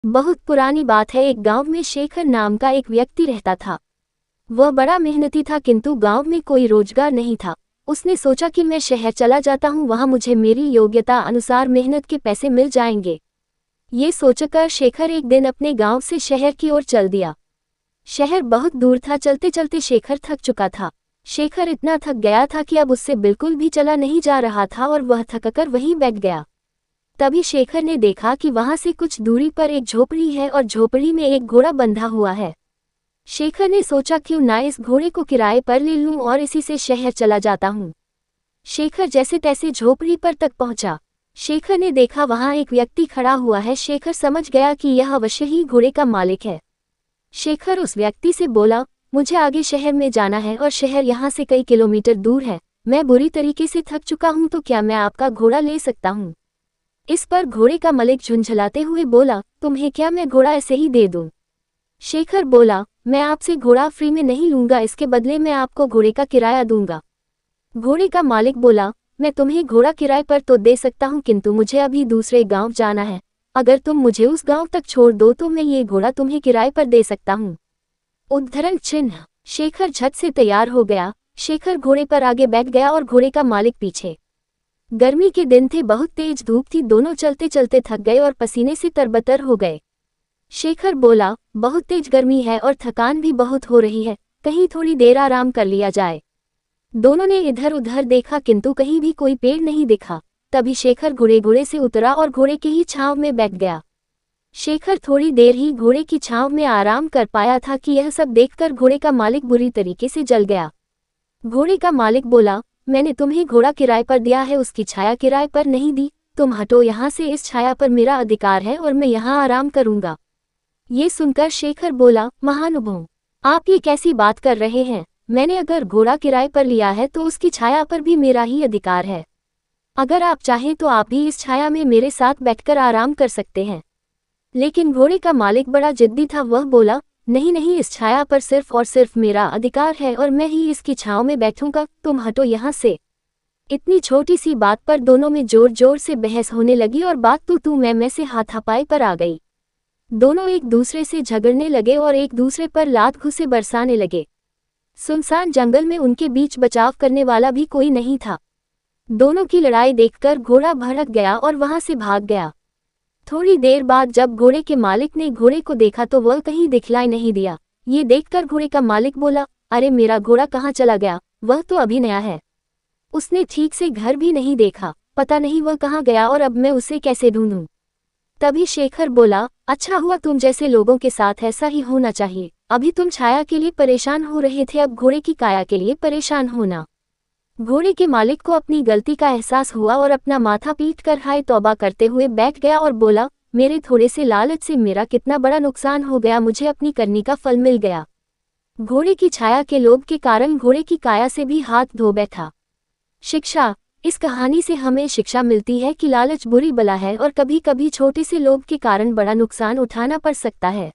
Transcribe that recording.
बहुत पुरानी बात है। एक गांव में शेखर नाम का एक व्यक्ति रहता था। वह बड़ा मेहनती था, किंतु गांव में कोई रोजगार नहीं था। उसने सोचा कि मैं शहर चला जाता हूं, वहां मुझे मेरी योग्यता अनुसार मेहनत के पैसे मिल जाएंगे। ये सोचकर शेखर एक दिन अपने गांव से शहर की ओर चल दिया। शहर बहुत दूर था। चलते चलते शेखर थक चुका था। शेखर इतना थक गया था कि अब उससे बिल्कुल भी चला नहीं जा रहा था और वह थककर वहीं बैठ गया। तभी शेखर ने देखा कि वहां से कुछ दूरी पर एक झोपड़ी है और झोपड़ी में एक घोड़ा बंधा हुआ है। शेखर ने सोचा, क्यों ना इस घोड़े को किराए पर ले लूं और इसी से शहर चला जाता हूं। शेखर जैसे तैसे झोपड़ी पर तक पहुंचा। शेखर ने देखा वहां एक व्यक्ति खड़ा हुआ है। शेखर समझ गया कि यह अवश्य ही घोड़े का मालिक है। शेखर उस व्यक्ति से बोला, मुझे आगे शहर में जाना है और शहर यहाँ से कई किलोमीटर दूर है। मैं बुरी तरीके से थक चुका हूँ, तो क्या मैं आपका घोड़ा ले सकता हूँ? इस पर घोड़े का मालिक झुंझलाते हुए बोला, तुम्हें क्या मैं घोड़ा ऐसे ही दे दूं? शेखर बोला, मैं आपसे घोड़ा फ्री में नहीं लूंगा, इसके बदले मैं आपको घोड़े का किराया दूंगा। घोड़े का मालिक बोला, मैं तुम्हें घोड़ा किराए पर तो दे सकता हूं, किंतु मुझे अभी दूसरे गांव जाना है। अगर तुम मुझे उस गांव तक छोड़ दो तो मैं ये घोड़ा तुम्हें किराए पर दे सकता हूं। उद्धरण चिन्ह। शेखर झट से तैयार हो गया। शेखर घोड़े पर आगे बैठ गया और घोड़े का मालिक पीछे। गर्मी के दिन थे, बहुत तेज धूप थी। दोनों चलते चलते थक गए और पसीने से तरबतर हो गए। शेखर बोला, बहुत तेज गर्मी है और थकान भी बहुत हो रही है, कहीं थोड़ी देर आराम कर लिया जाए। दोनों ने इधर उधर देखा, किंतु कहीं भी कोई पेड़ नहीं दिखा। तभी शेखर घोड़े से उतरा और घोड़े की ही छांव में बैठ गया। शेखर थोड़ी देर ही घोड़े की छांव में आराम कर पाया था कि यह सब देखकर घोड़े का मालिक बुरी तरीके से जल गया। घोड़े का मालिक बोला, मैंने तुम्हें घोड़ा किराए पर दिया है, उसकी छाया किराए पर नहीं दी। तुम हटो यहाँ से, इस छाया पर मेरा अधिकार है और मैं यहाँ आराम करूंगा। ये सुनकर शेखर बोला, महानुभाव, आप ये कैसी बात कर रहे हैं? मैंने अगर घोड़ा किराए पर लिया है तो उसकी छाया पर भी मेरा ही अधिकार है। अगर आप चाहें तो आप भी इस छाया में मेरे साथ बैठकर आराम कर सकते हैं। लेकिन घोड़े का मालिक बड़ा जिद्दी था। वह बोला, नहीं नहीं, इस छाया पर सिर्फ और सिर्फ मेरा अधिकार है और मैं ही इसकी छांव में बैठूंगा। तुम हटो यहाँ से। इतनी छोटी सी बात पर दोनों में जोर जोर से बहस होने लगी और बात तू मैं से हाथापाई पर आ गई। दोनों एक दूसरे से झगड़ने लगे और एक दूसरे पर लात घुसे बरसाने लगे। सुनसान जंगल में उनके बीच बचाव करने वाला भी कोई नहीं था। दोनों की लड़ाई देखकर घोड़ा भड़क गया और वहां से भाग गया। थोड़ी देर बाद जब घोड़े के मालिक ने घोड़े को देखा तो वह कहीं दिखलाई नहीं दिया। ये देखकर घोड़े का मालिक बोला, अरे मेरा घोड़ा कहाँ चला गया? वह तो अभी नया है। उसने ठीक से घर भी नहीं देखा, पता नहीं वह कहाँ गया और अब मैं उसे कैसे ढूंढूं? तभी शेखर बोला, अच्छा हुआ, तुम जैसे लोगों के साथ ऐसा ही होना चाहिए। अभी तुम छाया के लिए परेशान हो रहे थे, अब घोड़े की काया के लिए परेशान होना। घोड़े के मालिक को अपनी गलती का एहसास हुआ और अपना माथा पीट कर हाय तौबा करते हुए बैठ गया और बोला, मेरे थोड़े से लालच से मेरा कितना बड़ा नुकसान हो गया, मुझे अपनी करनी का फल मिल गया। घोड़े की छाया के लोभ के कारण घोड़े की काया से भी हाथ धो बैठा। शिक्षा। इस कहानी से हमें शिक्षा मिलती है कि लालच बुरी बला है और कभी कभी छोटे से लोभ के कारण बड़ा नुकसान उठाना पड़ सकता है।